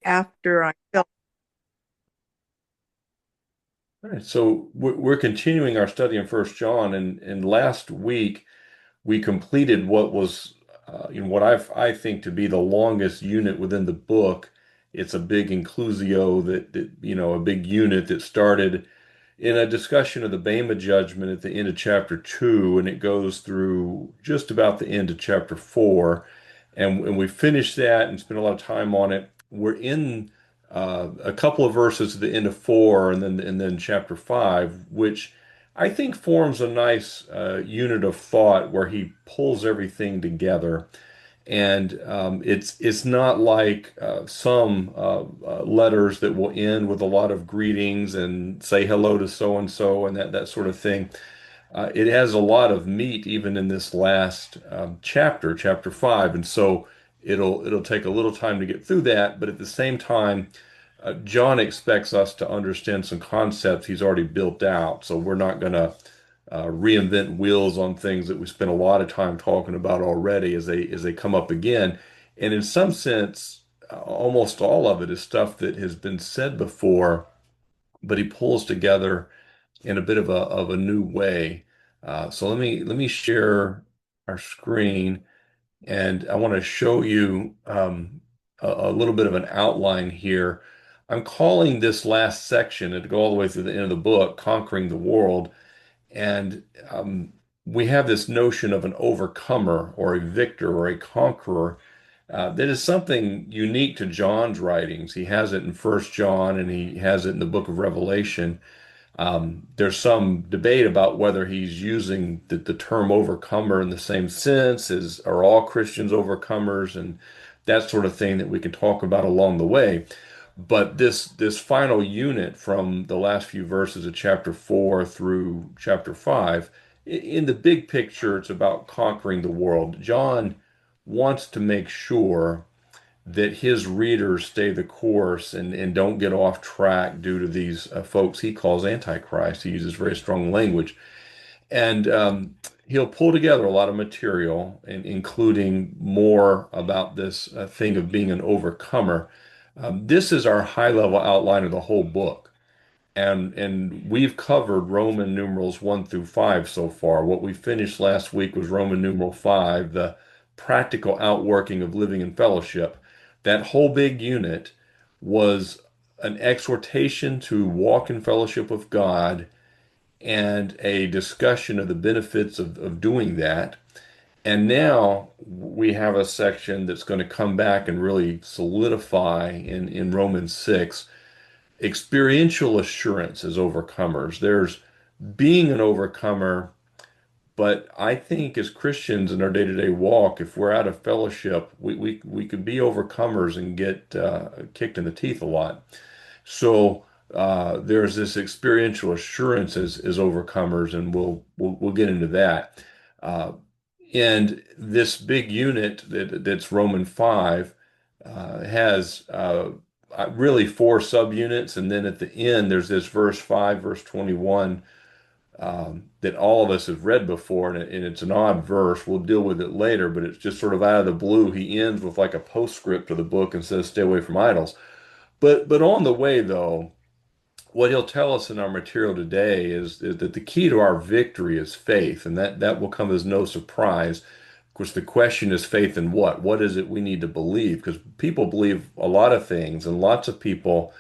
after I felt. All right, so we're continuing our study in First John, and last week we completed what was, what I think to be the longest unit within the book. It's a big inclusio that a big unit that started in a discussion of the Bema judgment at the end of chapter 2, and it goes through just about the end of chapter 4. And we finished that and spent a lot of time on it. We're in a couple of verses at the end of 4 and then chapter 5, which I think forms a nice unit of thought where he pulls everything together. And it's not like some letters that will end with a lot of greetings and say hello to so and so and that sort of thing. It has a lot of meat even in this last chapter, chapter 5, and so it'll take a little time to get through that. But at the same time, John expects us to understand some concepts he's already built out, so we're not going to reinvent wheels on things that we spent a lot of time talking about already as they come up again. And in some sense, almost all of it is stuff that has been said before, but he pulls together in a bit of a new way. So let me share our screen, and I want to show you a little bit of an outline here. I'm calling this last section, and to go all the way through the end of the book, Conquering the World. And we have this notion of an overcomer or a victor or a conqueror that is something unique to John's writings. He has it in First John and he has it in the book of Revelation. There's some debate about whether he's using the term overcomer in the same sense as are all Christians overcomers and that sort of thing that we can talk about along the way. But this final unit from the last few verses of chapter 4 through chapter 5, in the big picture, it's about conquering the world. John wants to make sure that his readers stay the course and don't get off track due to these folks he calls antichrist. He uses very strong language. And he'll pull together a lot of material, including more about this thing of being an overcomer. This is our high level outline of the whole book. And we've covered Roman numerals 1 through 5 so far. What we finished last week was Roman numeral 5, the practical outworking of living in fellowship. That whole big unit was an exhortation to walk in fellowship with God and a discussion of the benefits of doing that. And now we have a section that's going to come back and really solidify in Romans 6 experiential assurance as overcomers. There's being an overcomer, but I think as Christians in our day-to-day walk, if we're out of fellowship, we could be overcomers and get kicked in the teeth a lot. So there's this experiential assurance as overcomers, and we'll get into that. Uh, and this big unit that's Roman 5 has really 4 subunits, and then at the end there's this verse 5, verse 21 that all of us have read before, and it's an odd verse. We'll deal with it later, but it's just sort of out of the blue. He ends with like a postscript to the book and says, "Stay away from idols." But on the way, though, what he'll tell us in our material today is that the key to our victory is faith, and that will come as no surprise. Of course, the question is faith in what? What is it we need to believe? Because people believe a lot of things, and lots of people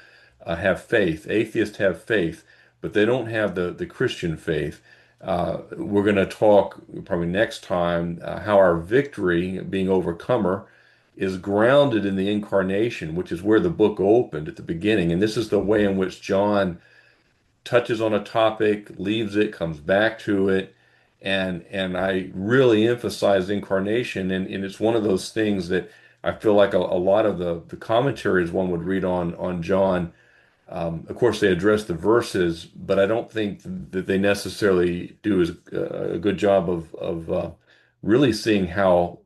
have faith. Atheists have faith, but they don't have the Christian faith. We're going to talk probably next time how our victory, being overcomer, is grounded in the incarnation, which is where the book opened at the beginning. And this is the way in which John touches on a topic, leaves it, comes back to it. And I really emphasize incarnation. And it's one of those things that I feel like a lot of the commentaries one would read on John. Of course, they address the verses, but I don't think that they necessarily do as a good job of really seeing how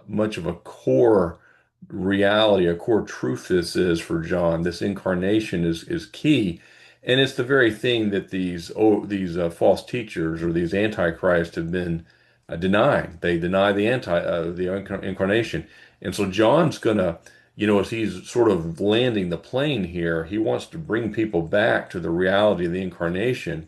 much of a core reality, a core truth this is for John. This incarnation is key, and it's the very thing that these false teachers or these antichrists have been denying. They deny the incarnation, and so John's gonna as he's sort of landing the plane here, he wants to bring people back to the reality of the incarnation.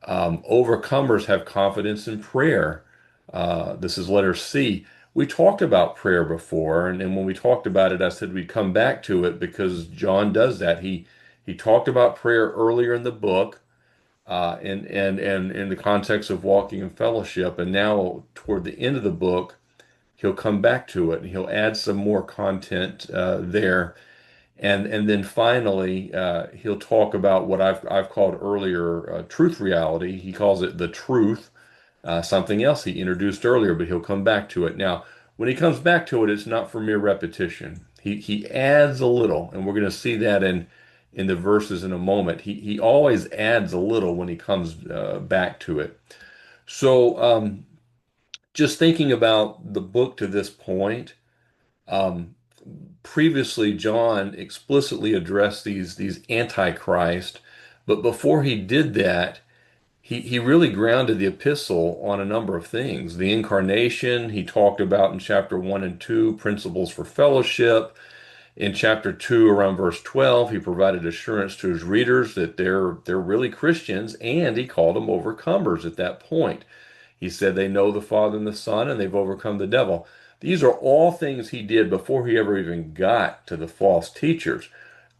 Overcomers have confidence in prayer. This is letter C. We talked about prayer before, and when we talked about it, I said we'd come back to it because John does that. He talked about prayer earlier in the book, and in the context of walking in fellowship, and now toward the end of the book, he'll come back to it and he'll add some more content there. And then finally, he'll talk about what I've called earlier truth reality. He calls it the truth, something else he introduced earlier, but he'll come back to it. Now, when he comes back to it, it's not for mere repetition. He adds a little, and we're going to see that in the verses in a moment. He always adds a little when he comes back to it. So just thinking about the book to this point. Um, Previously, John explicitly addressed these antichrist, but before he did that, he really grounded the epistle on a number of things. The incarnation, he talked about in chapter 1 and 2, principles for fellowship. In chapter 2, around verse 12, he provided assurance to his readers that they're really Christians, and he called them overcomers at that point. He said they know the Father and the Son, and they've overcome the devil. These are all things he did before he ever even got to the false teachers.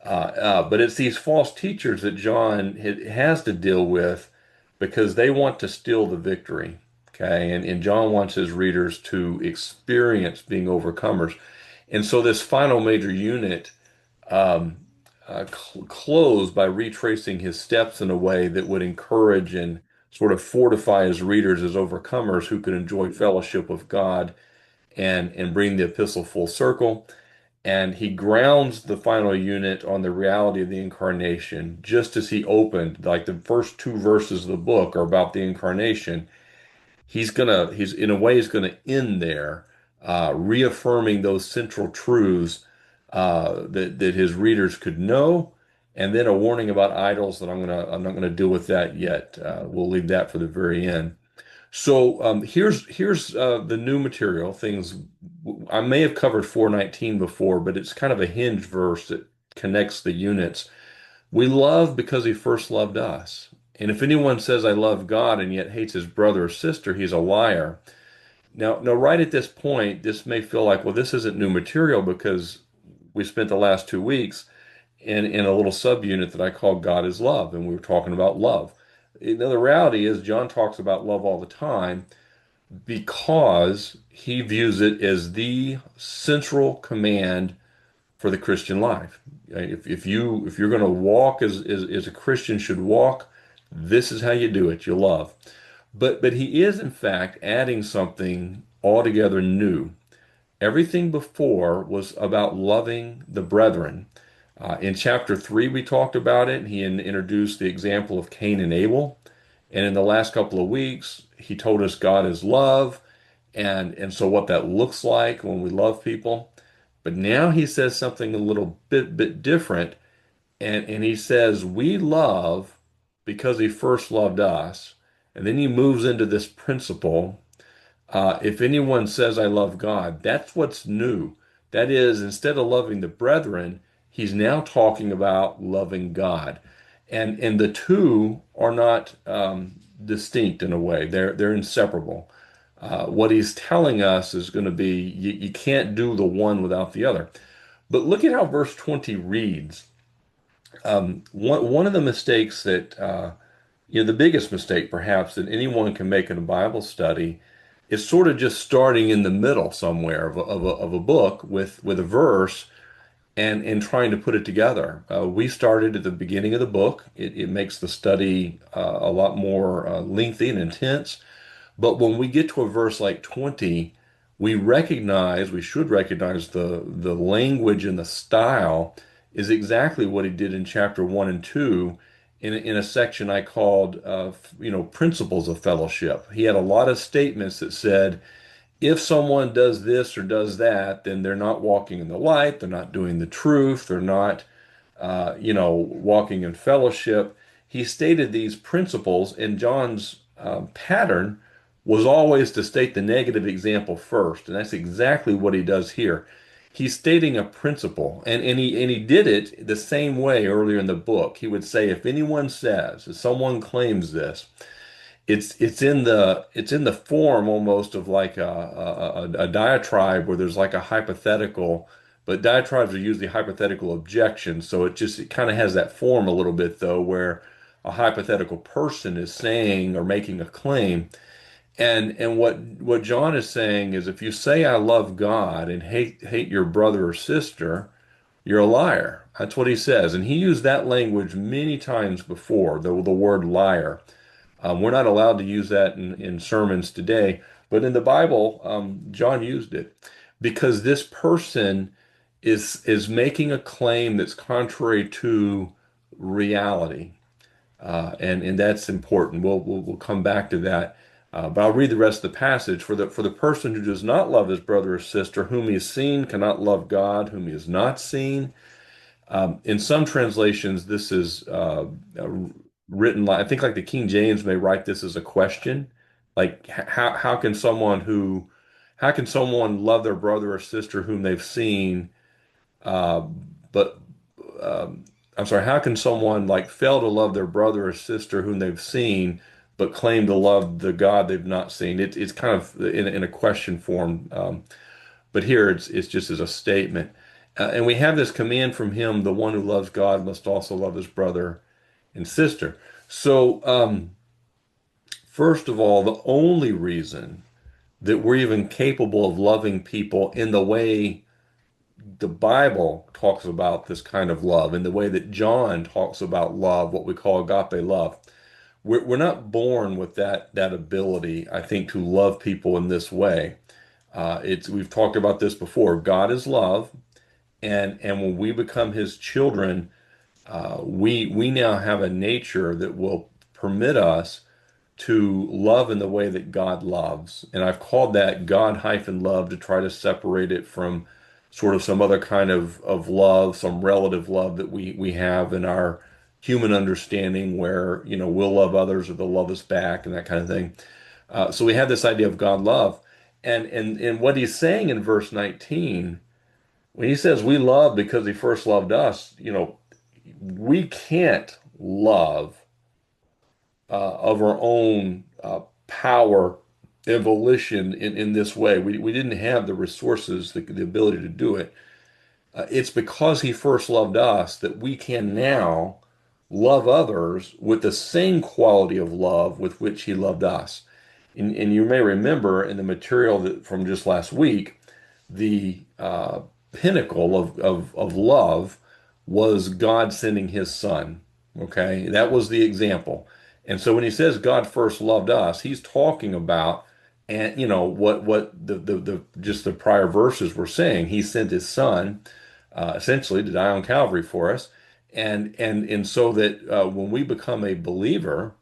But it's these false teachers that John has to deal with because they want to steal the victory. Okay, and John wants his readers to experience being overcomers. And so this final major unit um, closed by retracing his steps in a way that would encourage and sort of fortify his readers as overcomers who could enjoy fellowship with God and bring the epistle full circle. And he grounds the final unit on the reality of the incarnation, just as he opened, like the first two verses of the book are about the incarnation. He's in a way, he's gonna end there, reaffirming those central truths that his readers could know, and then a warning about idols that I'm not gonna deal with that yet. We'll leave that for the very end. So here's the new material. Things I may have covered 419 before, but it's kind of a hinge verse that connects the units. We love because he first loved us. And if anyone says I love God and yet hates his brother or sister, he's a liar. Now, right at this point, this may feel like, well, this isn't new material because we spent the last 2 weeks in a little subunit that I call God is love, and we were talking about love. The reality is, John talks about love all the time because he views it as the central command for the Christian life. If you're going to walk as a Christian should walk, this is how you do it. You love. But he is in fact adding something altogether new. Everything before was about loving the brethren. In chapter 3, we talked about it. He introduced the example of Cain and Abel. And in the last couple of weeks, he told us God is love and so what that looks like when we love people. But now he says something a little bit different. And he says, we love because he first loved us. And then he moves into this principle if anyone says, I love God, that's what's new. That is, instead of loving the brethren, he's now talking about loving God. And the two are not distinct in a way, they're inseparable. What he's telling us is going to be you can't do the one without the other. But look at how verse 20 reads. One of the mistakes that the biggest mistake perhaps that anyone can make in a Bible study is sort of just starting in the middle somewhere of a book with a verse and trying to put it together. We started at the beginning of the book. It makes the study a lot more lengthy and intense. But when we get to a verse like 20, we should recognize the language and the style is exactly what he did in chapter 1 and 2 in a section I called, principles of fellowship. He had a lot of statements that said, if someone does this or does that, then they're not walking in the light, they're not doing the truth, they're not, walking in fellowship. He stated these principles, and John's pattern was always to state the negative example first, and that's exactly what he does here. he's stating a principle, and he did it the same way earlier in the book. He would say, if anyone says, if someone claims this, it's in the form almost of like a diatribe where there's like a hypothetical, but diatribes are usually hypothetical objections. So it kind of has that form a little bit though, where a hypothetical person is saying or making a claim. And what John is saying is, if you say I love God and hate your brother or sister, you're a liar. That's what he says, and he used that language many times before, the word liar. We're not allowed to use that in sermons today, but in the Bible, John used it because this person is making a claim that's contrary to reality, and that's important. We'll come back to that, but I'll read the rest of the passage. For the person who does not love his brother or sister, whom he has seen, cannot love God, whom he has not seen. In some translations, this is written like, I think like the King James may write this as a question, like how can someone love their brother or sister whom they've seen, uh, but I'm sorry, how can someone like fail to love their brother or sister whom they've seen, but claim to love the God they've not seen? It's kind of in a question form, but here it's just as a statement. And we have this command from him, the one who loves God must also love his brother and sister. So, first of all, the only reason that we're even capable of loving people in the way the Bible talks about this kind of love, in the way that John talks about love, what we call agape love, we're not born with that ability, I think, to love people in this way. We've talked about this before. God is love, and when we become His children, we now have a nature that will permit us to love in the way that God loves. And I've called that God hyphen love to try to separate it from sort of some other kind of love, some relative love that we have in our human understanding where, we'll love others or they'll love us back and that kind of thing. So we have this idea of God love. And what he's saying in verse 19, when he says we love because he first loved us, we can't love of our own power and volition in this way. We didn't have the resources, the ability to do it. It's because he first loved us that we can now love others with the same quality of love with which he loved us. And you may remember in the material from just last week, the pinnacle of love was God sending his son. Okay, that was the example. And so when he says God first loved us, he's talking about, and what the just the prior verses were saying. He sent his son essentially to die on Calvary for us, and so that when we become a believer,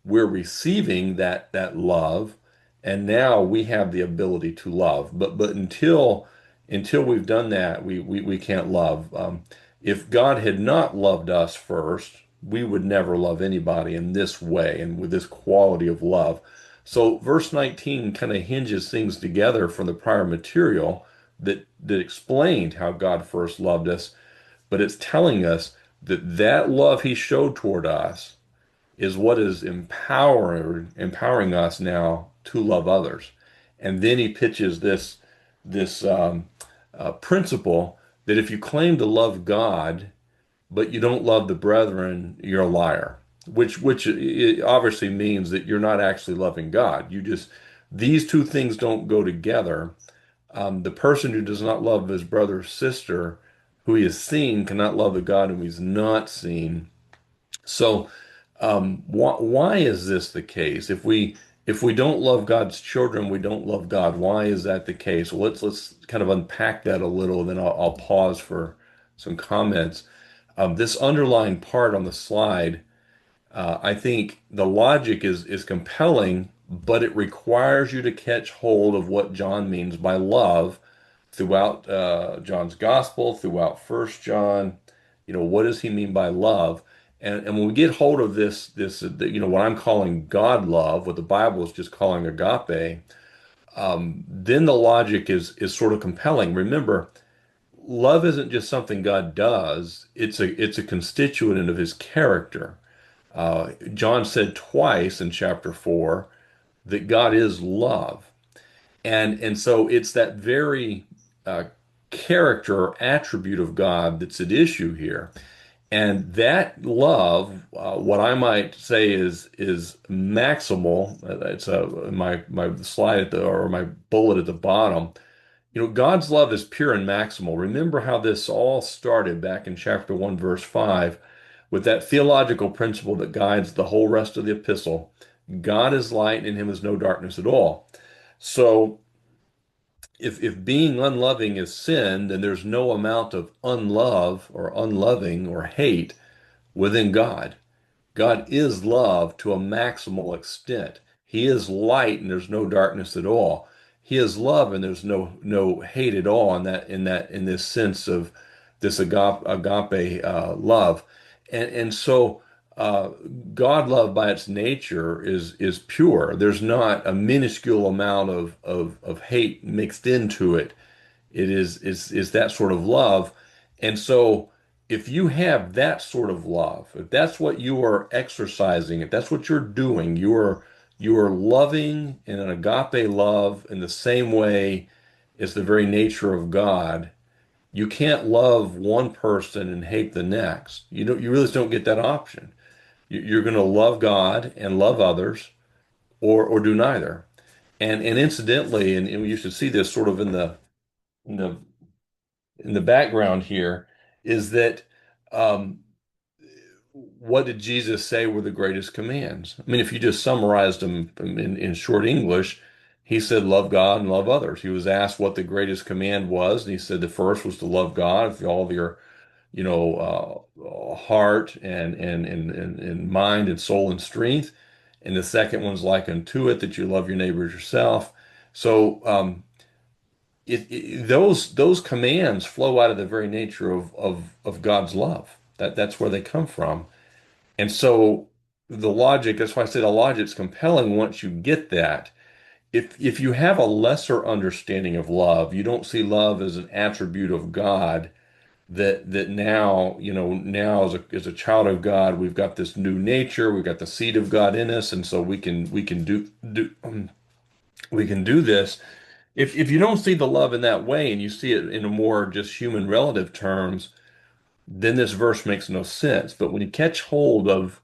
we're receiving that love, and now we have the ability to love. But until we've done that, we can't love. If God had not loved us first, we would never love anybody in this way and with this quality of love. So verse 19 kind of hinges things together from the prior material that explained how God first loved us, but it's telling us that love he showed toward us is what is empowering us now to love others. And then he pitches this principle that if you claim to love God, but you don't love the brethren, you're a liar. Which it obviously means that you're not actually loving God. These two things don't go together. The person who does not love his brother or sister, who he has seen, cannot love the God whom he's not seen. So, why is this the case? If we don't love God's children, we don't love God. Why is that the case? Well, let's kind of unpack that a little, then I'll pause for some comments. This underlying part on the slide, I think the logic is compelling, but it requires you to catch hold of what John means by love throughout John's gospel, throughout First John. What does he mean by love? And when we get hold of this, what I'm calling God love, what the Bible is just calling agape, then the logic is sort of compelling. Remember, love isn't just something God does, it's a constituent of his character. John said twice in chapter 4 that God is love. And so it's that very uh, character or attribute of God that's at issue here. And that love, what I might say is maximal. It's my slide at the or my bullet at the bottom. God's love is pure and maximal. Remember how this all started back in chapter 1, verse 5, with that theological principle that guides the whole rest of the epistle. God is light, and in him is no darkness at all. So if being unloving is sin, then there's no amount of unlove or unloving or hate within God. God is love to a maximal extent. He is light and there's no darkness at all. He is love and there's no hate at all in this sense of this agape love. And so uh, God love by its nature is pure. There's not a minuscule amount of hate mixed into it. It is that sort of love. And so if you have that sort of love, if that's what you are exercising, if that's what you're doing, you are loving in an agape love in the same way as the very nature of God. You can't love one person and hate the next. You really just don't get that option. You're going to love God and love others, or do neither. And incidentally, and you should see this sort of in the in the background here is that um, what did Jesus say were the greatest commands? I mean, if you just summarized them in short English, he said, love God and love others. He was asked what the greatest command was, and he said the first was to love God with all of your, heart and mind and soul and strength. And the second one's like unto it, that you love your neighbor as yourself. So, those commands flow out of the very nature of God's love. That's where they come from. And so the logic, that's why I say the logic's compelling once you get that. If you have a lesser understanding of love, you don't see love as an attribute of God, that now, now as a child of God, we've got this new nature, we've got the seed of God in us, and so we can do this. If you don't see the love in that way and you see it in a more just human relative terms, then this verse makes no sense. But when you catch hold of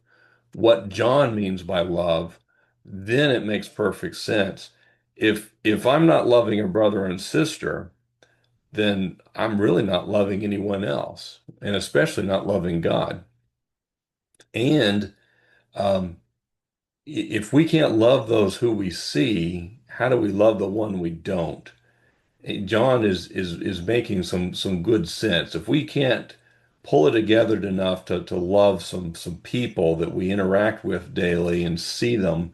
what John means by love, then it makes perfect sense. If I'm not loving a brother and sister, then I'm really not loving anyone else, and especially not loving God. And um, if we can't love those who we see, how do we love the one we don't? John is making some good sense. If we can't pull it together enough to love some people that we interact with daily and see them,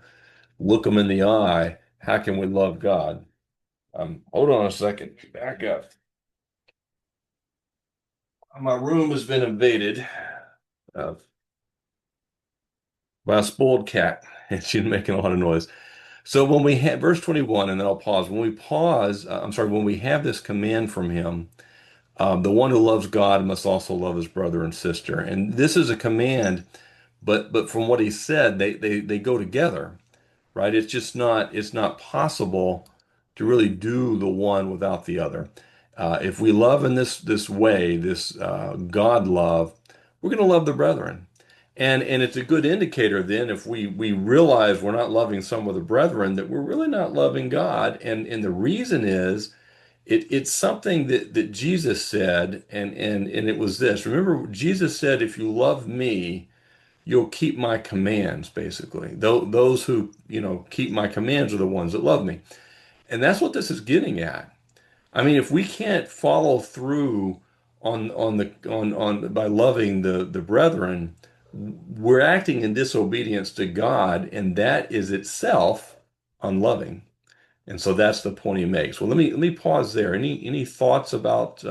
look them in the eye, how can we love God? Hold on a second. Back up. My room has been invaded uh, by a spoiled cat, and she's making a lot of noise. So when we have verse 21, and then I'll pause. When we pause, I'm sorry, when we have this command from him, the one who loves God must also love his brother and sister. And this is a command, but from what he said, they go together, right? It's not possible to really do the one without the other. If we love in this way, this God love, we're going to love the brethren. And it's a good indicator then if we realize we're not loving some of the brethren, that we're really not loving God. And the reason is it's something that Jesus said, and it was this. Remember, Jesus said, if you love me, you'll keep my commands, basically. Those who, keep my commands are the ones that love me. And that's what this is getting at. I mean, if we can't follow through on by loving the brethren, we're acting in disobedience to God, and that is itself unloving. And so that's the point he makes. Well, let me pause there. Any thoughts about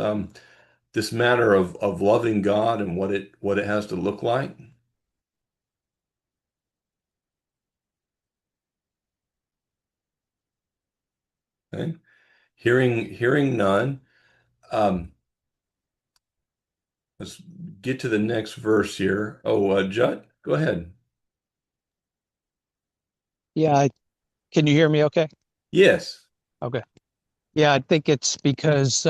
this matter of loving God and what it has to look like? Okay. Hearing none. Um, Let's get to the next verse here. Oh, Judd, go ahead. Yeah, can you hear me okay? Yes. Okay. Yeah, I think it's because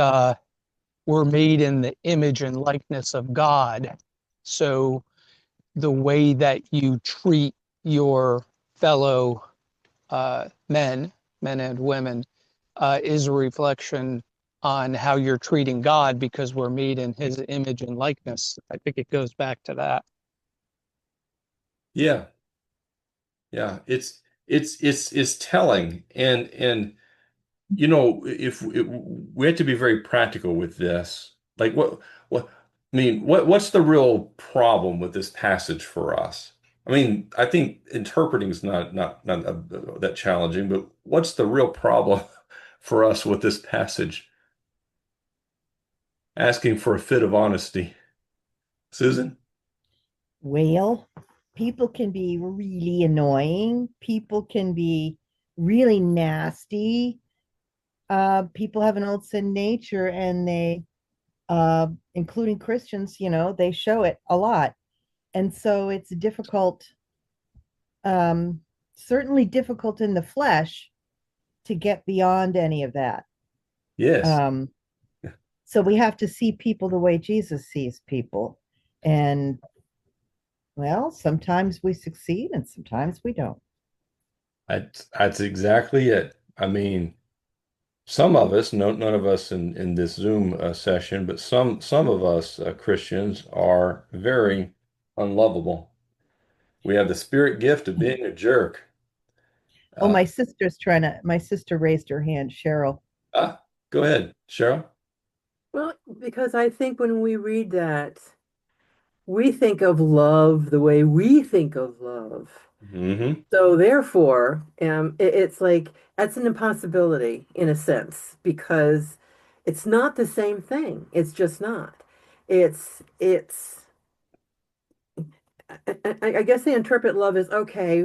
we're made in the image and likeness of God. So the way that you treat your fellow men and women, is a reflection on how you're treating God because we're made in his image and likeness. I think it goes back to that. Yeah. Yeah. It's telling. And if we have to be very practical with this, like what I mean, what's the real problem with this passage for us? I mean, I think interpreting is not that challenging, but what's the real problem for us with this passage? Asking for a fit of honesty. Susan? Well, people can be really annoying. People can be really nasty. People have an old sin nature, and including Christians, they show it a lot. And so it's difficult, um, certainly difficult in the flesh to get beyond any of that. Yes. Um, so we have to see people the way Jesus sees people. And well, sometimes we succeed and sometimes we don't. That's exactly it. I mean, some of us, no, none of us in this Zoom session, but some of us Christians are very unlovable. We have the spirit gift of being a jerk. Oh, Uh, my sister raised her hand, Cheryl. Go ahead, Cheryl. Well, because I think when we read that, we think of love the way we think of love. Hmm. So therefore, it's like that's an impossibility in a sense because it's not the same thing. It's just not. It's. I guess they interpret love as okay,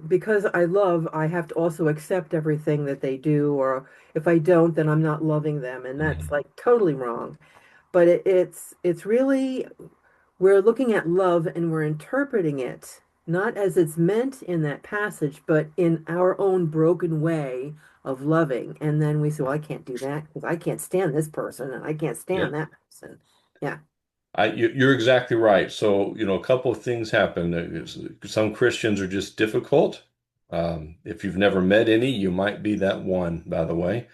because I love, I have to also accept everything that they do, or if I don't, then I'm not loving them, and that's like totally wrong. But it's really we're looking at love and we're interpreting it not as it's meant in that passage, but in our own broken way of loving. And then we say, well, I can't do that because I can't stand this person and I can't Yeah. stand that person. Yeah. You're exactly right. So, a couple of things happen. Some Christians are just difficult. If you've never met any, you might be that one, by the way.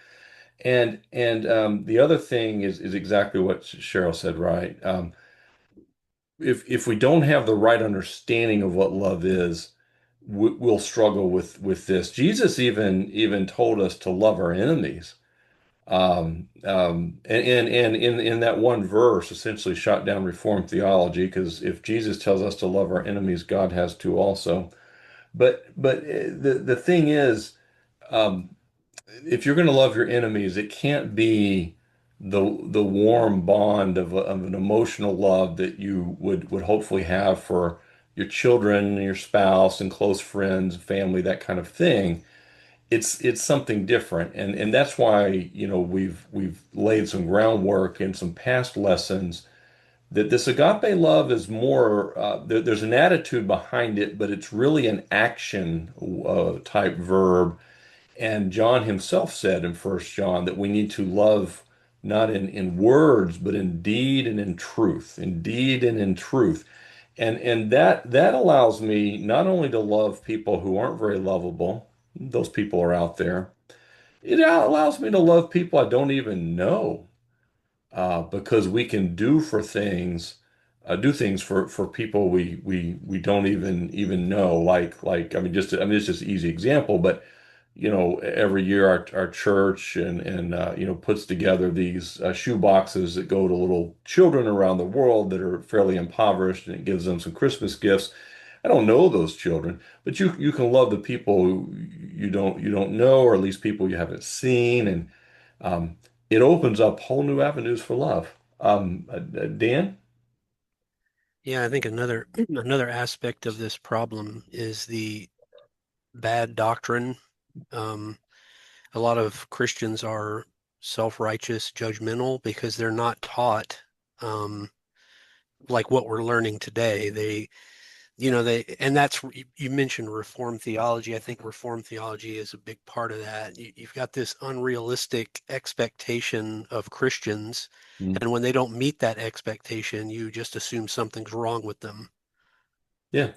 And the other thing is exactly what Cheryl said, right? If we don't have the right understanding of what love is, we'll struggle with this. Jesus even told us to love our enemies. And in that one verse, essentially shot down Reformed theology, because if Jesus tells us to love our enemies, God has to also. But the thing is, um, if you're going to love your enemies, it can't be the warm bond of an emotional love that you would hopefully have for your children, your spouse, and close friends, family, that kind of thing. It's something different, and that's why we've laid some groundwork in some past lessons that this agape love is more there's an attitude behind it, but it's really an action type verb. And John himself said in First John that we need to love not in words, but in deed and in truth. In deed and in truth. And that allows me not only to love people who aren't very lovable, those people are out there. It allows me to love people I don't even know, because we can do things for people we don't even know. Like I mean, it's just an easy example, but every year our church and puts together these shoe boxes that go to little children around the world that are fairly impoverished, and it gives them some Christmas gifts. I don't know those children, but you can love the people who you don't know, or at least people you haven't seen, and um, it opens up whole new avenues for love. Dan? Yeah, I think another aspect of this problem is the bad doctrine. Um, a lot of Christians are self-righteous, judgmental because they're not taught. Um, like what we're learning today. And that's, you mentioned Reformed theology. I think Reformed theology is a big part of that. You've got this unrealistic expectation of Christians, Mm. and when they don't meet that expectation, you just assume something's wrong with them. Yeah.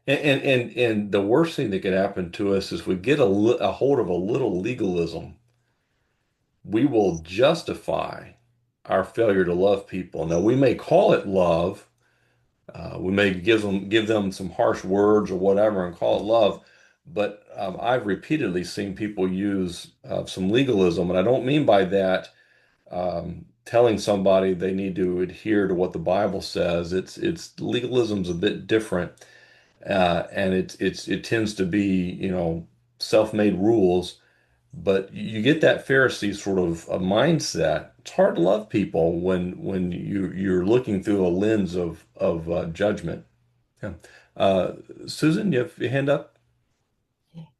And the worst thing that could happen to us is we get a hold of a little legalism. We will justify our failure to love people. Now, we may call it love. We may give them some harsh words or whatever and call it love. But I've repeatedly seen people use some legalism, and I don't mean by that telling somebody they need to adhere to what the Bible says. It's legalism's a bit different, and it tends to be, self-made rules. But you get that Pharisee sort of a mindset. It's hard to love people when you're looking through a lens of judgment. Yeah. Uh, Susan, you have your hand up?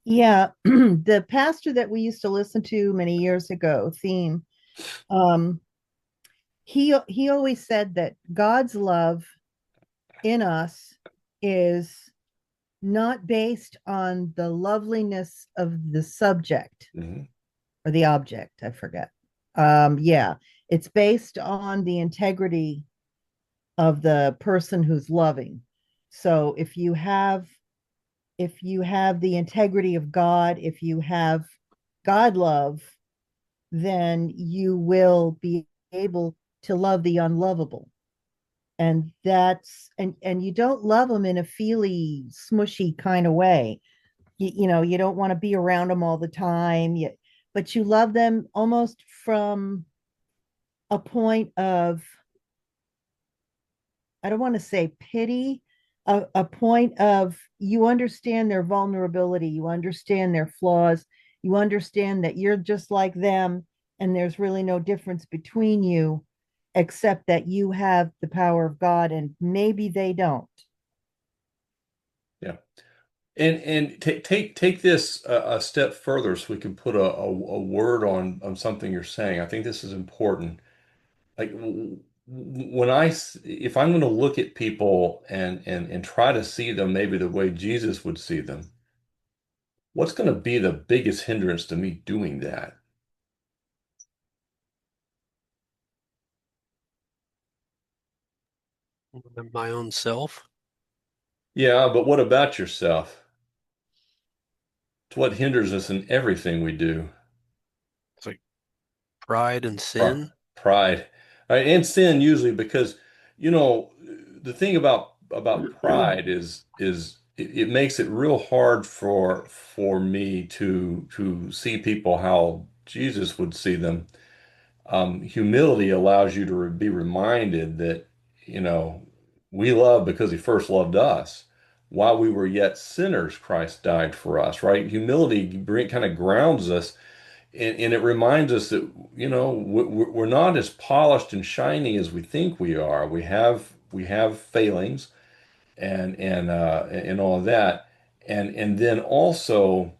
Yeah, the pastor that we used to listen to many years ago, Theme, um, he always said that God's love in us is not based on the loveliness of the subject Mhm. or the object, I forget. Yeah, it's based on the integrity of the person who's loving. So if you have the integrity of God, if you have God love, then you will be able to love the unlovable. And you don't love them in a feely, smushy kind of way. You don't want to be around them all the time. But you love them almost from a point of, I don't want to say pity, a point of you understand their vulnerability, you understand their flaws, you understand that you're just like them, and there's really no difference between you, except that you have the power of God and maybe they don't. Yeah. And take this a step further so we can put a word on something you're saying. I think this is important. Like if I'm going to look at people and try to see them maybe the way Jesus would see them, what's going to be the biggest hindrance to me doing that? My own self. Yeah, but what about yourself? It's what hinders us in everything we do. It's like pride and Pri- sin. Pride, right? And sin usually because, you know, the thing about pride is it makes it real hard for me to see people how Jesus would see them. Humility allows you to be reminded that, you know, we love because he first loved us. While we were yet sinners, Christ died for us, right? Humility kind of grounds us, and it reminds us that, we're not as polished and shiny as we think we are. We have failings and all of that. And then also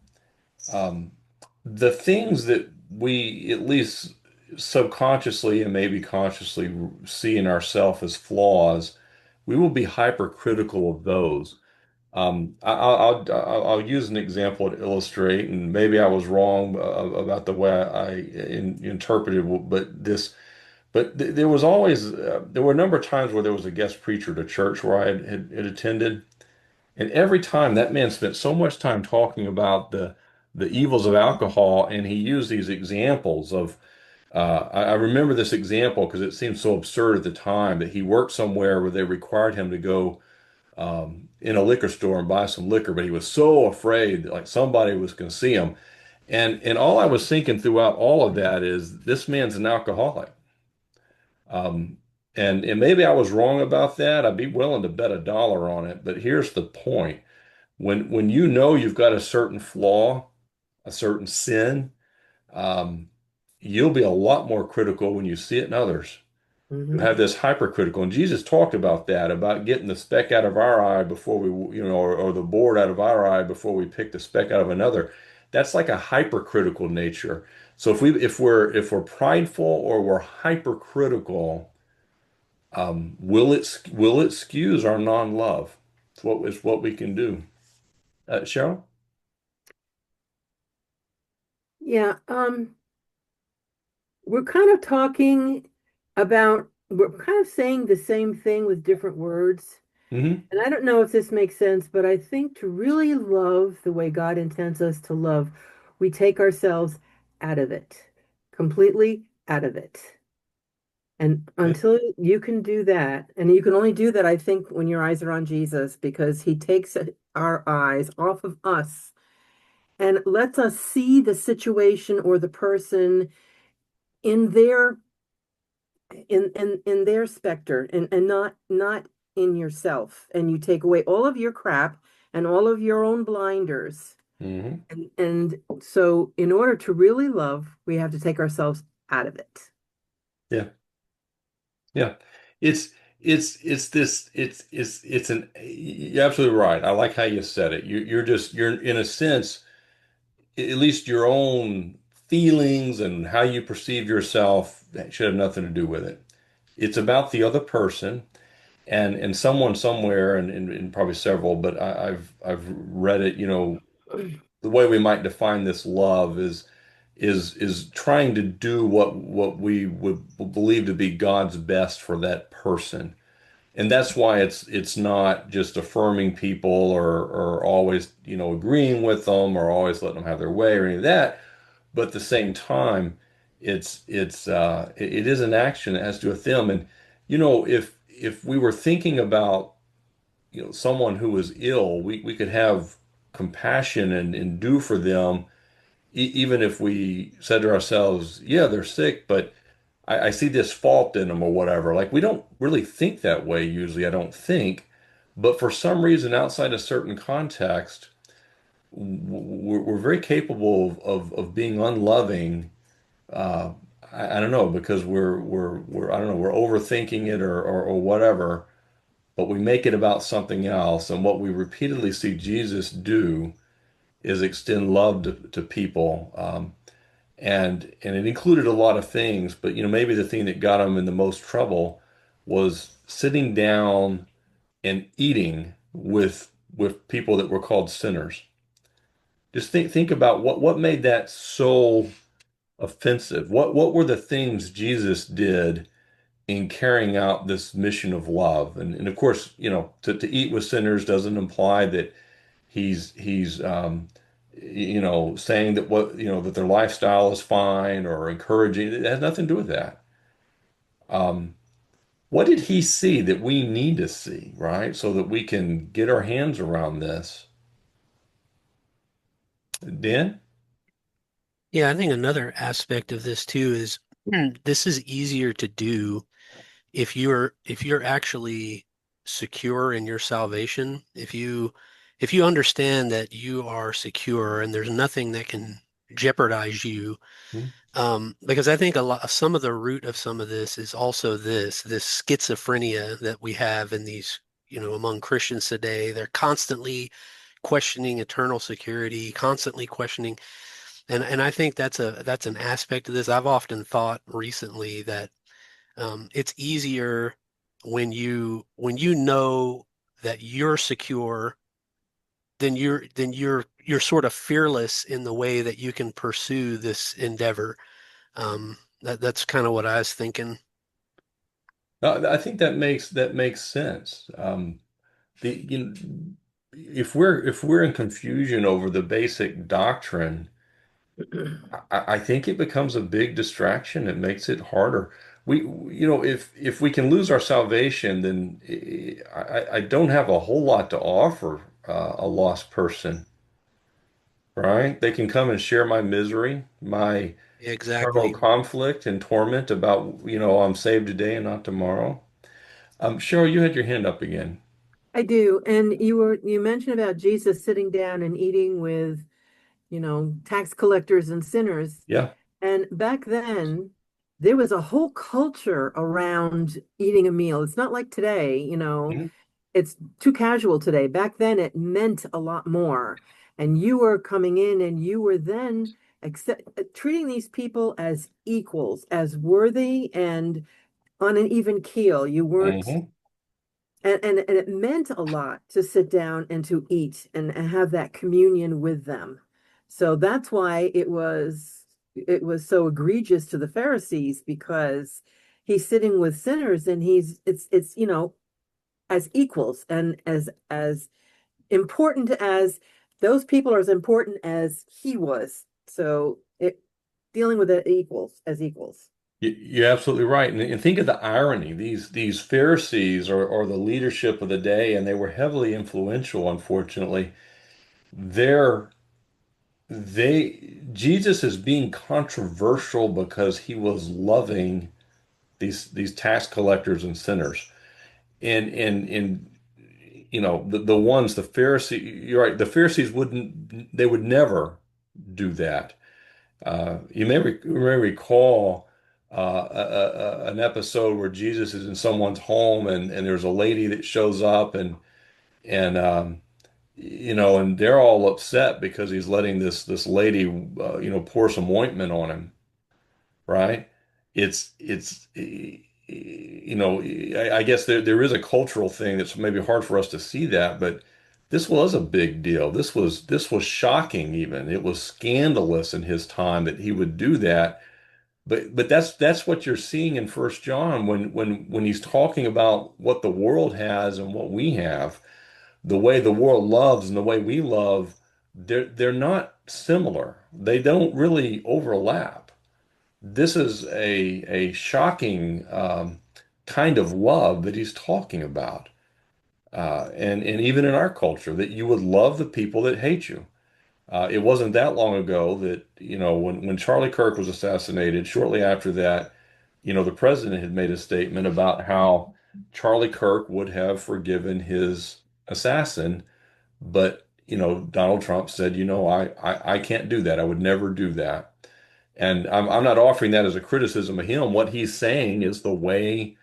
the things that we at least subconsciously and maybe consciously see in ourselves as flaws, we will be hypercritical of those. I'll use an example to illustrate, and maybe I was wrong about the way I interpreted, there was always there were a number of times where there was a guest preacher at a church where I had attended, and every time that man spent so much time talking about the evils of alcohol, and he used these examples of. I remember this example because it seemed so absurd at the time that he worked somewhere where they required him to go in a liquor store and buy some liquor, but he was so afraid that like somebody was going to see him. And all I was thinking throughout all of that is this man's an alcoholic. Um, and maybe I was wrong about that. I'd be willing to bet $1 on it. But here's the point. When you know you've got a certain flaw, a certain sin, um, you'll be a lot more critical when you see it in others. You Hmm. have this hypercritical, and Jesus talked about that, about getting the speck out of our eye before we, or the board out of our eye before we pick the speck out of another. That's like a hypercritical nature. So if we're prideful or we're hypercritical, Will it excuse our non-love? It's what we can do. Cheryl? Yeah, we're kind of talking about, we're kind of saying the same thing with different words. Hmm. And I don't know if this makes sense, but I think to really love the way God intends us to love, we take ourselves out of it, completely out of it. And until you can do that, and you can only do that, I think, when your eyes are on Jesus, because he takes our eyes off of us and lets us see the situation or the person in their in their specter, and not in yourself. And you take away all of your crap and all of your own blinders. Hmm. And so in order to really love, we have to take ourselves out of it. Yeah. Yeah. It's it's this it's an you're absolutely right. I like how you said it. You're in a sense, at least your own feelings and how you perceive yourself, that should have nothing to do with it. It's about the other person and someone somewhere, and probably several, but I've read it, the way we might define this love is trying to do what we would believe to be God's best for that person. And that's why it's not just affirming people or always, agreeing with them or always letting them have their way or any of that. But at the same time, it is an action that has to do with them. And if we were thinking about someone who was ill, we could have compassion and do for them, even if we said to ourselves, yeah, they're sick, but I see this fault in them or whatever. Like we don't really think that way usually, I don't think. But for some reason, outside a certain context, we're very capable of being unloving. Uh, I don't know, because we're I don't know, we're overthinking it or whatever, but we make it about something else. And what we repeatedly see Jesus do is extend love to people. And it included a lot of things, but maybe the thing that got him in the most trouble was sitting down and eating with people that were called sinners. Just think about what made that so offensive. What were the things Jesus did in carrying out this mission of love? And of course, to eat with sinners doesn't imply that he's saying that that their lifestyle is fine or encouraging. It has nothing to do with that. Um, what did he see that we need to see, right? So that we can get our hands around this. Dan? Yeah, I think another aspect of this too is this is easier to do if you're actually secure in your salvation. If you understand that you are secure and there's nothing that can jeopardize you. Hmm? Because I think some of the root of some of this is also this schizophrenia that we have in these, among Christians today. They're constantly questioning eternal security, constantly questioning, and I think that's an aspect of this. I've often thought recently that it's easier when you know that you're secure, then you're sort of fearless in the way that you can pursue this endeavor. That's kind of what I was thinking. I think that makes sense. The you know, if we're in confusion over the basic doctrine, I think it becomes a big distraction. It makes it harder. If we can lose our salvation, then I don't have a whole lot to offer a lost person, right? They can come and share my misery, my eternal Exactly. conflict and torment about, I'm saved today and not tomorrow. Cheryl, you had your hand up again. I do. And you mentioned about Jesus sitting down and eating with, tax collectors and sinners. Yeah. And back then, there was a whole culture around eating a meal. It's not like today, Mhm. it's too casual today. Back then, it meant a lot more. And you were coming in and you were then treating these people as equals, as worthy and on an even keel. You weren't, Hmm. and it meant a lot to sit down and to eat and have that communion with them. So that's why it was so egregious to the Pharisees, because he's sitting with sinners, and it's as equals, and as important as those people are, as important as he was. So it dealing with it equals as equals. You're absolutely right. And think of the irony. These Pharisees are the leadership of the day, and they were heavily influential, unfortunately. They're Jesus is being controversial because he was loving these tax collectors and sinners. And the ones, the Pharisee, you're right, the Pharisees they would never do that. You may recall an episode where Jesus is in someone's home, and there's a lady that shows up, and they're all upset because he's letting this lady pour some ointment on him, right? I guess there is a cultural thing that's maybe hard for us to see that, but this was a big deal. This was shocking even. It was scandalous in his time that he would do that. But that's what you're seeing in First John when he's talking about what the world has and what we have, the way the world loves and the way we love, they're not similar. They don't really overlap. This is a shocking kind of love that he's talking about. And even in our culture, that you would love the people that hate you. It wasn't that long ago that, when Charlie Kirk was assassinated, shortly after that, the president had made a statement about how Charlie Kirk would have forgiven his assassin, but, Donald Trump said, I can't do that. I would never do that. And I'm not offering that as a criticism of him. What he's saying is the way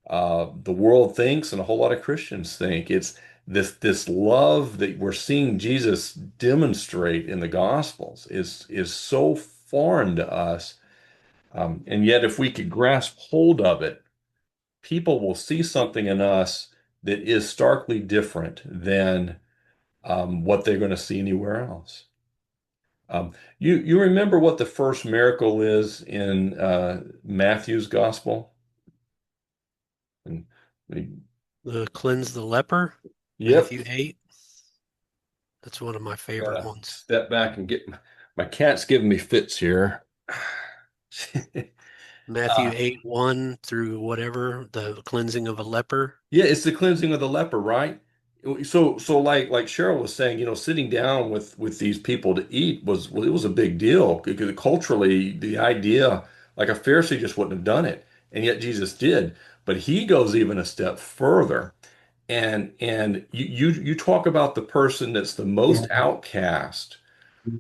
the world thinks and a whole lot of Christians think. It's this love that we're seeing Jesus demonstrate in the Gospels is so foreign to us. And yet, if we could grasp hold of it, people will see something in us that is starkly different than what they're going to see anywhere else. You remember what the first miracle is in Matthew's Gospel? And The cleanse the leper, yep. Matthew 8. That's one of my favorite Gotta ones. step back and get my cat's giving me fits here. Matthew Uh, 8, 1 through whatever, the cleansing of a leper. yeah, it's the cleansing of the leper, right? So like Cheryl was saying, sitting down with these people to eat was a big deal because culturally the idea, like a Pharisee just wouldn't have done it, and yet Jesus did. But he goes even a step further. And you talk about the person that's the most outcast.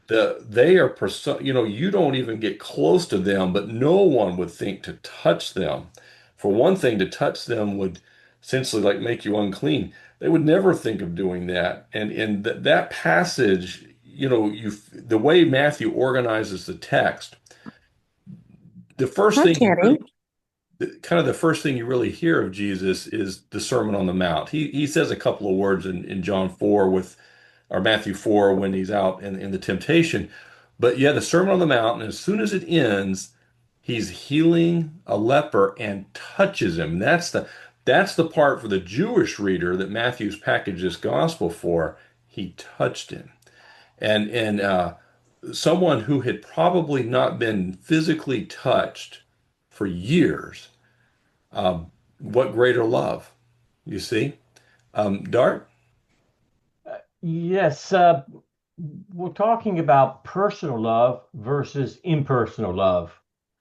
They are you don't even get close to them, but no one would think to touch them. For one thing, to touch them would essentially like make you unclean. They would never think of doing that. And that passage, the way Matthew organizes the text, the first Hi, thing you Kenny. really kind of the first thing you really hear of Jesus is the Sermon on the Mount. He says a couple of words in John 4 or Matthew 4 when he's out in the temptation. But yeah, the Sermon on the Mount, and as soon as it ends, he's healing a leper and touches him. That's the part for the Jewish reader that Matthew's packaged this gospel for. He touched him. And someone who had probably not been physically touched for years, what greater love, you see? Dart? Yes, we're talking about personal love versus impersonal love.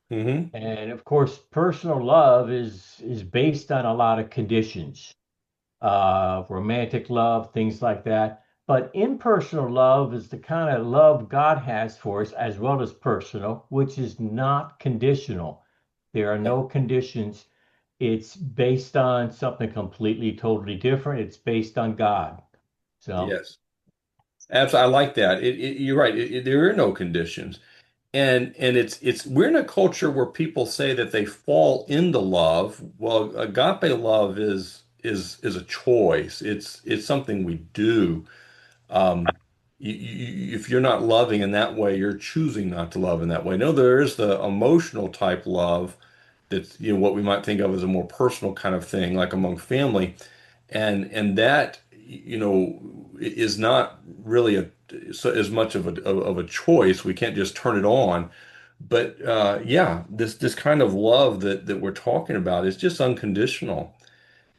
Hmm. And of course, personal love is based on a lot of conditions, romantic love, things like that. But impersonal love is the kind of love God has for us, as well as personal, which is not conditional. There are no conditions. It's based on something completely, totally different. It's based on God. So. Yes. Absolutely. I like that. You're right. There are no conditions. And it's we're in a culture where people say that they fall into love. Well, agape love is a choice. It's something we do. Um, if you're not loving in that way, you're choosing not to love in that way. No, there is the emotional type love that's, what we might think of as a more personal kind of thing, like among family, and that, is not really as much of a choice. We can't just turn it on. But yeah, this kind of love that we're talking about is just unconditional.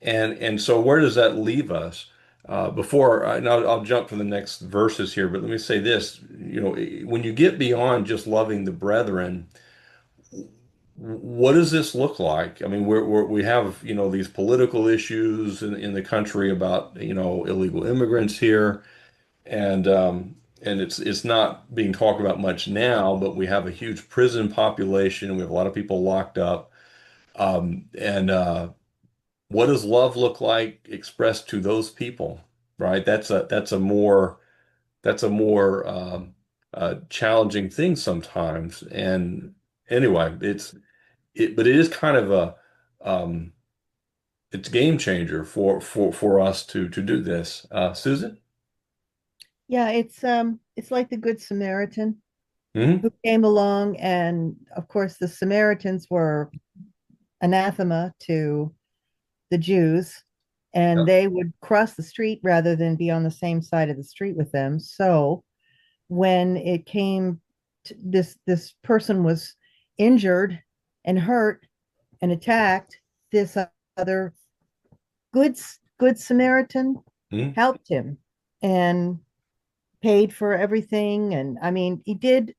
And so where does that leave us? And I'll jump to the next verses here, but let me say this, when you get beyond just loving the brethren, what does this look like? I mean, we have, these political issues in the country about, illegal immigrants here, and it's not being talked about much now, but we have a huge prison population. We have a lot of people locked up. And what does love look like expressed to those people, right? That's a more challenging thing sometimes. And anyway, but it is kind of um, it's game changer for us to do this. Susan? Yeah, it's like the Good Samaritan Hmm. who came along, and of course the Samaritans were anathema to the Jews, Yeah. and they would cross the street rather than be on the same side of the street with them. So when it came to this person was injured and hurt and attacked, this other good good Samaritan Hmm. helped him and paid for everything. And I mean, he did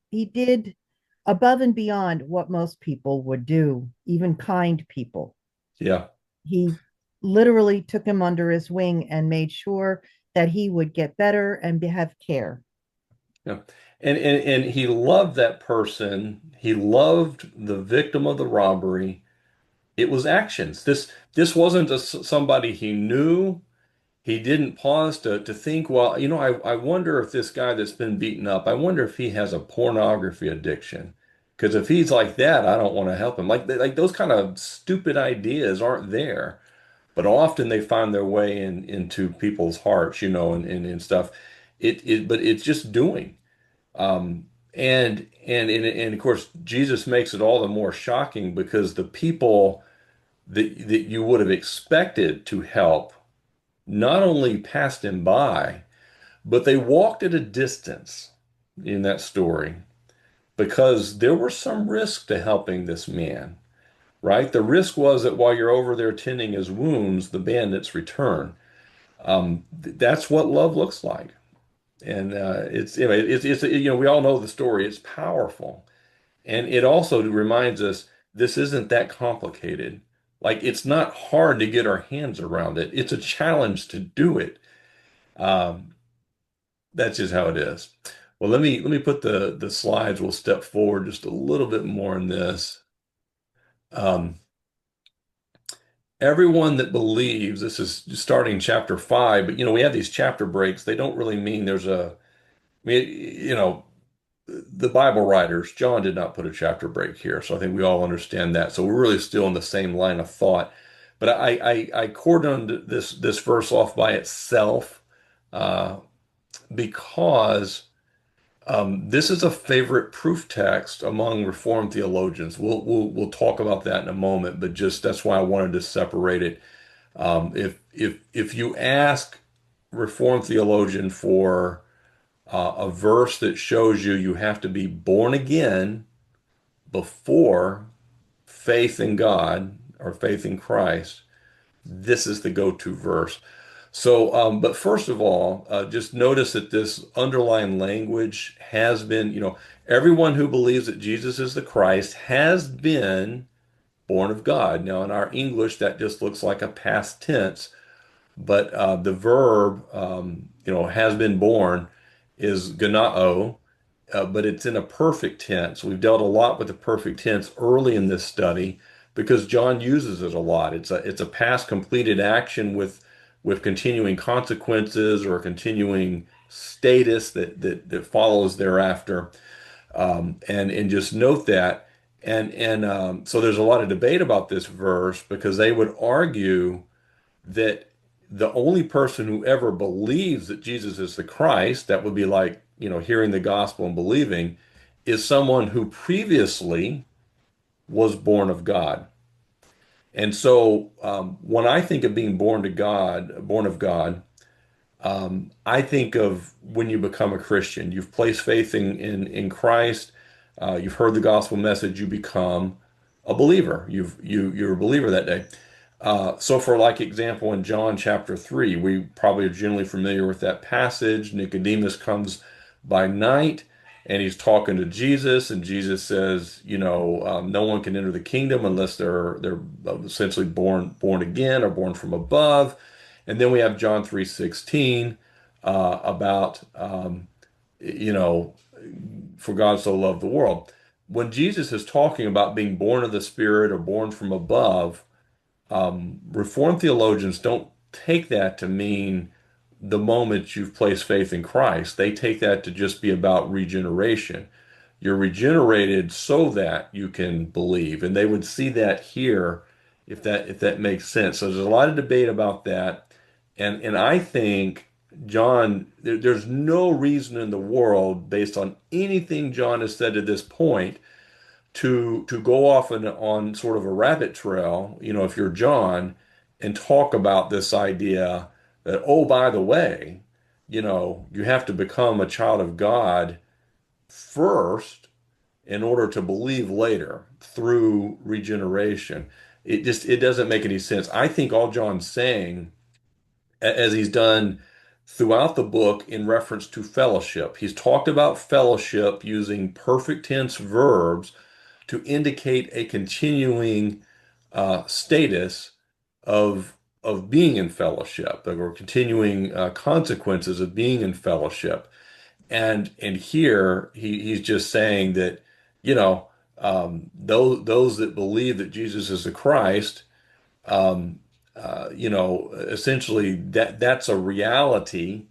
above and beyond what most people would do, even kind people. Yeah. He literally took him under his wing and made sure that he would get better and have care. Yeah. And he loved that person. He loved the victim of the robbery. It was actions. This wasn't somebody he knew. He didn't pause to think, well, I wonder if this guy that's been beaten up, I wonder if he has a pornography addiction. Because if he's like that, I don't want to help him. Like those kind of stupid ideas aren't there, but often they find their way into people's hearts, and stuff. But it's just doing. And of course, Jesus makes it all the more shocking because the people that you would have expected to help not only passed him by, but they walked at a distance in that story because there was some risk to helping this man, right? The risk was that while you're over there tending his wounds, the bandits return. That's what love looks like. And we all know the story. It's powerful. And it also reminds us this isn't that complicated. Like it's not hard to get our hands around it. It's a challenge to do it. Um, that's just how it is. Well, let me put the slides. We'll step forward just a little bit more in this. Um, Everyone that believes, this is starting chapter 5, but we have these chapter breaks. They don't really mean I mean, the Bible writers, John did not put a chapter break here, so I think we all understand that. So we're really still in the same line of thought. But I cordoned this verse off by itself uh, because this is a favorite proof text among Reformed theologians. We'll talk about that in a moment, but just that's why I wanted to separate it. If you ask Reformed theologian for a verse that shows you have to be born again before faith in God or faith in Christ, this is the go-to verse. So, but first of all, just notice that this underlying language has been, everyone who believes that Jesus is the Christ has been born of God. Now, in our English, that just looks like a past tense, but the verb, has been born is ganao, but it's in a perfect tense. We've dealt a lot with the perfect tense early in this study because John uses it a lot. It's a past completed action with continuing consequences or a continuing status that follows thereafter. And just note that. And so there's a lot of debate about this verse because they would argue that the only person who ever believes that Jesus is the Christ, that would be like, hearing the gospel and believing, is someone who previously was born of God. And so when I think of being born of God, I think of when you become a Christian, you've placed faith in Christ, you've heard the gospel message, you become a believer. You're a believer that day. So for like example, in John chapter 3, we probably are generally familiar with that passage. Nicodemus comes by night and he's talking to Jesus, and Jesus says, no one can enter the kingdom unless they're essentially born again or born from above. And then we have John 3:16 about you know for God so loved the world. When Jesus is talking about being born of the Spirit or born from above, Reformed theologians don't take that to mean the moment you've placed faith in Christ. They take that to just be about regeneration. You're regenerated so that you can believe, and they would see that here if that makes sense. So there's a lot of debate about that, and I think John, there's no reason in the world, based on anything John has said to this point, to go off on sort of a rabbit trail, if you're John, and talk about this idea that, oh, by the way, you have to become a child of God first in order to believe later through regeneration. It doesn't make any sense. I think all John's saying, as he's done throughout the book in reference to fellowship, he's talked about fellowship using perfect tense verbs to indicate a continuing status of being in fellowship, or continuing consequences of being in fellowship. And here he's just saying that, those that believe that Jesus is the Christ, essentially that's a reality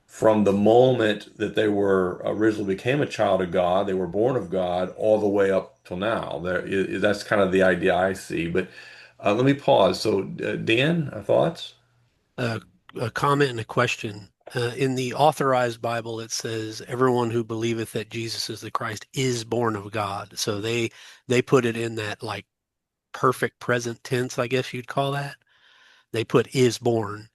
from the moment that they were originally became a child of God, they were born of God, all the way up till now. That's kind of the idea I see. But let me pause. So, Dan, thoughts? Uh, a comment and a question. In the Authorized Bible, it says, "Everyone who believeth that Jesus is the Christ is born of God." So they put it in that like perfect present tense, I guess you'd call that. They put "is born."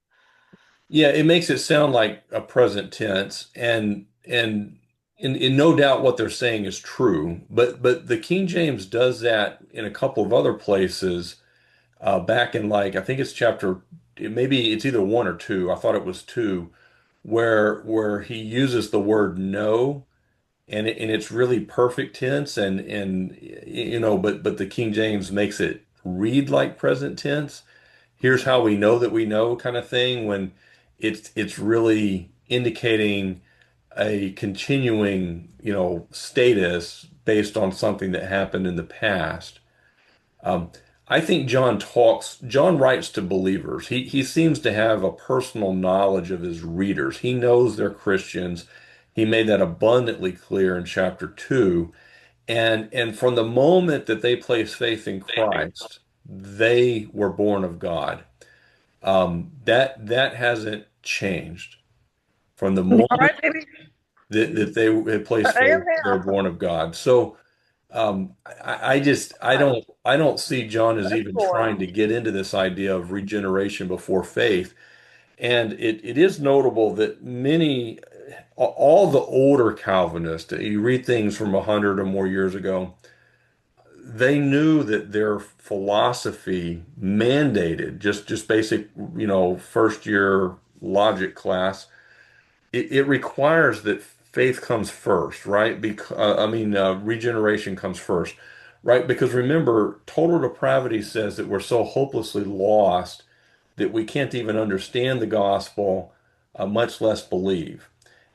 Yeah, it makes it sound like a present tense, and in no doubt what they're saying is true. But the King James does that in a couple of other places. Back in, like, I think it's maybe it's either one or two. I thought it was two, where he uses the word know, and it's really perfect tense, and but the King James makes it read like present tense. Here's how we know that we know, kind of thing, when it's really indicating a continuing, status based on something that happened in the past. Um, I think John writes to believers. He seems to have a personal knowledge of his readers. He knows they're Christians. He made that abundantly clear in chapter 2. And from the moment that they placed faith in Christ, they were born of God. That hasn't changed. From the All moment right, baby. that they had placed I am faith, they're now. born of God. So I don't see John as even Born. trying to get into this idea of regeneration before faith. And it is notable that all the older Calvinists, you read things from 100 or more years ago, they knew that their philosophy mandated just basic, first year logic class. It requires that faith comes first, right? Regeneration comes first, right? Because remember, total depravity says that we're so hopelessly lost that we can't even understand the gospel, much less believe.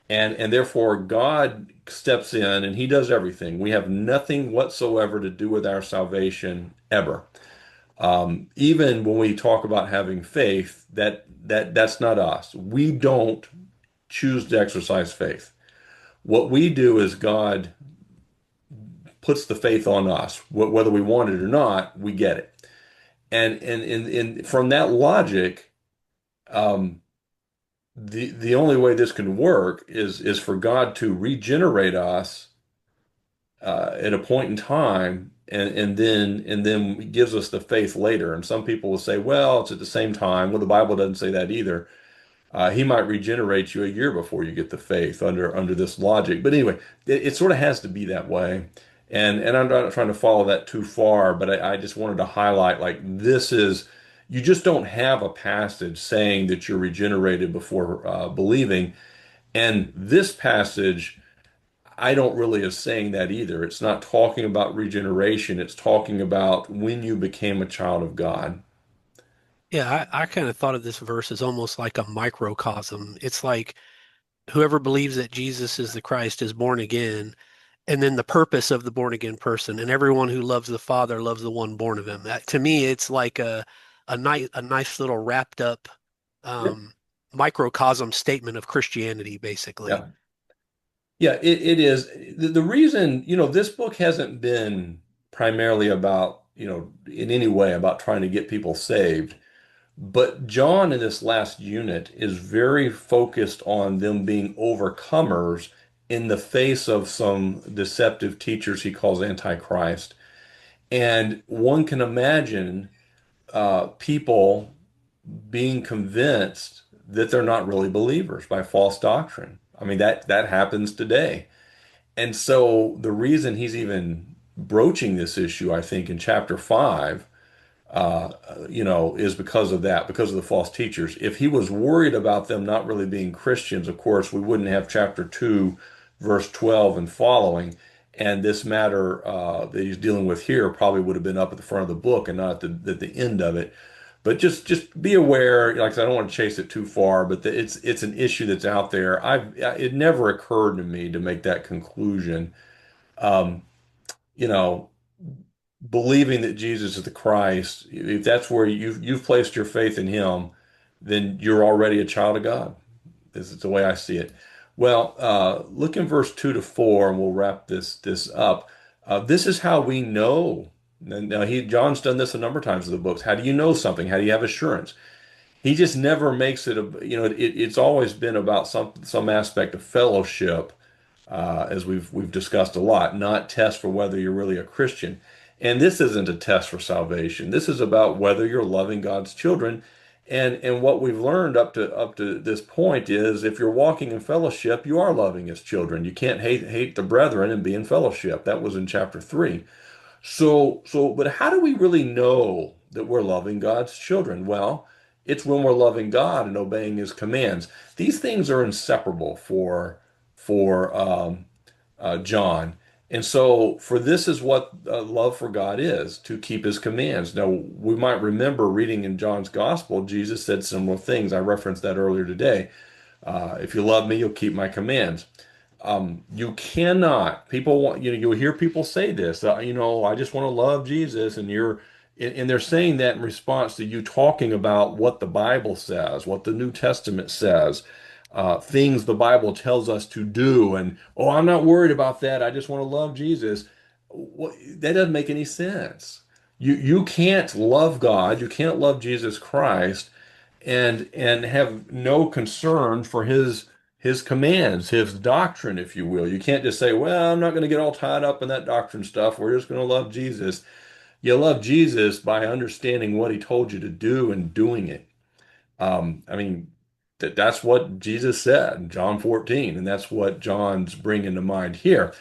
And therefore, God steps in and He does everything. We have nothing whatsoever to do with our salvation ever. Even when we talk about having faith, that's not us. We don't choose to exercise faith. What we do is God puts the faith on us. Whether we want it or not, we get it. And from that logic, um, the only way this can work is for God to regenerate us at a point in time, and then He gives us the faith later. And some people will say, well, it's at the same time. Well, the Bible doesn't say that either. He might regenerate you a year before you get the faith under this logic. But anyway, it sort of has to be that way. And I'm not trying to follow that too far, but I just wanted to highlight like this is you just don't have a passage saying that you're regenerated before believing. And this passage, I don't really is saying that either. It's not talking about regeneration. It's talking about when you became a child of God. Yeah, I kind of thought of this verse as almost like a microcosm. It's like whoever believes that Jesus is the Christ is born again, and then the purpose of the born again person, and everyone who loves the Father loves the one born of him. That, to me, it's like a nice little wrapped up Yeah. microcosm statement of Christianity, basically. Yeah. Yeah, it is. The reason, this book hasn't been primarily about, in any way about trying to get people saved. But John in this last unit is very focused on them being overcomers in the face of some deceptive teachers he calls Antichrist. And one can imagine people being convinced that they're not really believers by false doctrine. I mean, that happens today. And so the reason he's even broaching this issue, I think, in chapter 5 is because of that, because of the false teachers. If he was worried about them not really being Christians, of course, we wouldn't have chapter 2, verse 12 and following. And this matter that he's dealing with here probably would have been up at the front of the book and not at the end of it. But just be aware, like I said, I don't want to chase it too far, but it's an issue that's out there. It never occurred to me to make that conclusion. Um, you know, Believing that Jesus is the Christ, if that's where you've placed your faith in him, then you're already a child of God. This is the way I see it. Well, look in verse 2 to 4, and we'll wrap this up. This is how we know. Now John's done this a number of times in the books. How do you know something? How do you have assurance? He just never makes it it's always been about some aspect of fellowship, as we've discussed a lot, not test for whether you're really a Christian. And this isn't a test for salvation. This is about whether you're loving God's children. And what we've learned up to this point is if you're walking in fellowship, you are loving his children. You can't hate the brethren and be in fellowship. That was in chapter 3. But how do we really know that we're loving God's children? Well, it's when we're loving God and obeying his commands. These things are inseparable for John. And so, for this is what love for God is, to keep his commands. Now, we might remember reading in John's gospel, Jesus said similar things. I referenced that earlier today. If you love me, you'll keep my commands. You cannot, people want, you'll hear people say this, I just want to love Jesus. And they're saying that in response to you talking about what the Bible says, what the New Testament says, things the Bible tells us to do. And, oh, I'm not worried about that. I just want to love Jesus. That doesn't make any sense. You can't love God. You can't love Jesus Christ and have no concern for his commands, his doctrine, if you will. You can't just say, well, I'm not going to get all tied up in that doctrine stuff. We're just going to love Jesus. You love Jesus by understanding what he told you to do and doing it. I mean, that's what Jesus said in John 14, and that's what John's bringing to mind here.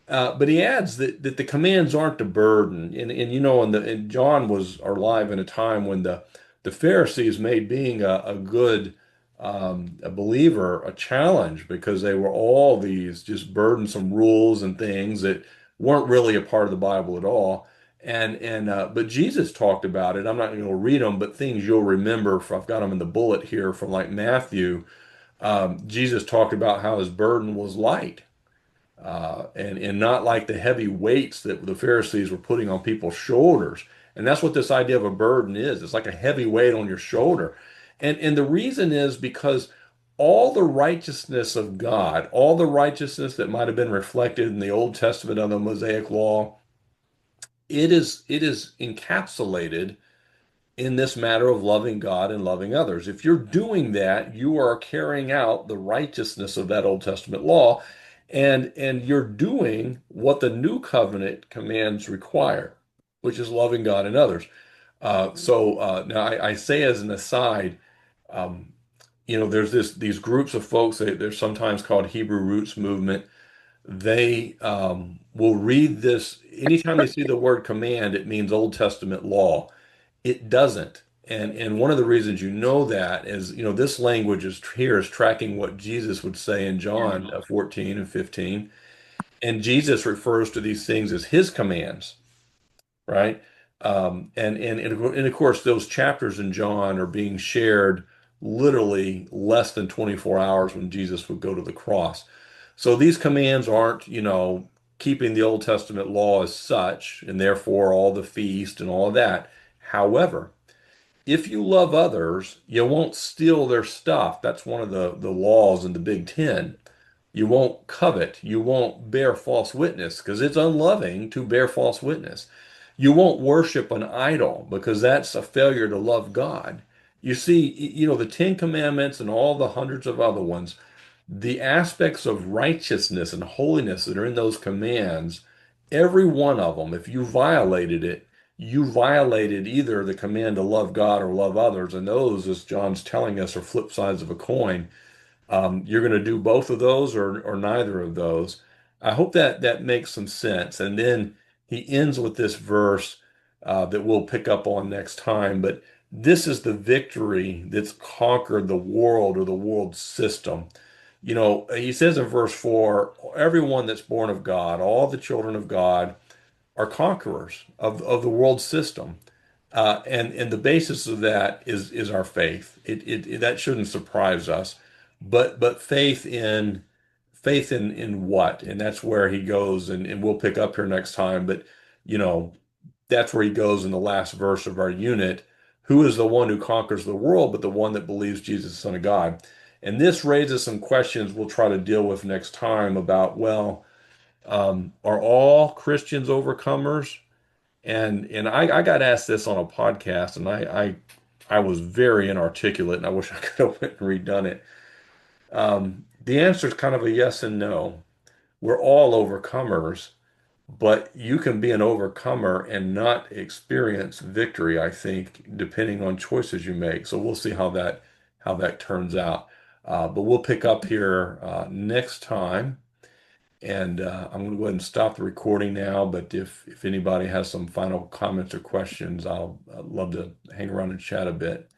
But he adds that the commands aren't a burden. And John was alive in a time when the Pharisees made being a good a believer a challenge because they were all these just burdensome rules and things that weren't really a part of the Bible at all. But Jesus talked about it. I'm not going to read them, but things you'll remember. I've got them in the bullet here from like Matthew. Jesus talked about how his burden was light, and not like the heavy weights that the Pharisees were putting on people's shoulders. And that's what this idea of a burden is. It's like a heavy weight on your shoulder. And the reason is because all the righteousness of God, all the righteousness that might have been reflected in the Old Testament on the Mosaic Law, it is encapsulated in this matter of loving God and loving others. If you're doing that, you are carrying out the righteousness of that Old Testament law, and you're doing what the new covenant commands require, which is loving God and others. Now I say as an aside, um, there's these groups of folks that they're sometimes called Hebrew Roots movement. They will read this anytime they see the word command, it means Old Testament law. It doesn't. And one of the reasons you know that is, this language is here is tracking what Jesus would say in John 14 and 15. And Jesus refers to these things as his commands, right? And of course, those chapters in John are being shared literally less than 24 hours when Jesus would go to the cross. So these commands aren't, keeping the Old Testament law as such, and therefore all the feast and all of that. However, if you love others, you won't steal their stuff. That's one of the laws in the Big Ten. You won't covet. You won't bear false witness because it's unloving to bear false witness. You won't worship an idol because that's a failure to love God. You see, the Ten Commandments and all the hundreds of other ones, the aspects of righteousness and holiness that are in those commands, every one of them, if you violated it, you violated either the command to love God or love others. And those, as John's telling us, are flip sides of a coin. You're going to do both of those or neither of those. I hope that makes some sense. And then he ends with this verse that we'll pick up on next time. But this is the victory that's conquered the world or the world system. He says in verse 4, everyone that's born of God, all the children of God, are conquerors of the world system. And the basis of that is our faith. That shouldn't surprise us, but faith in what? And that's where he goes, and we'll pick up here next time. But you know, that's where he goes in the last verse of our unit. Who is the one who conquers the world, but the one that believes Jesus is the Son of God? And this raises some questions we'll try to deal with next time about, well, are all Christians overcomers? And I got asked this on a podcast, and I was very inarticulate, and I wish I could have went and redone it. The answer is kind of a yes and no. We're all overcomers, but you can be an overcomer and not experience victory, I think, depending on choices you make. So we'll see how that turns out. But we'll pick up here next time. And I'm going to go ahead and stop the recording now. But if anybody has some final comments or questions, I'd love to hang around and chat a bit.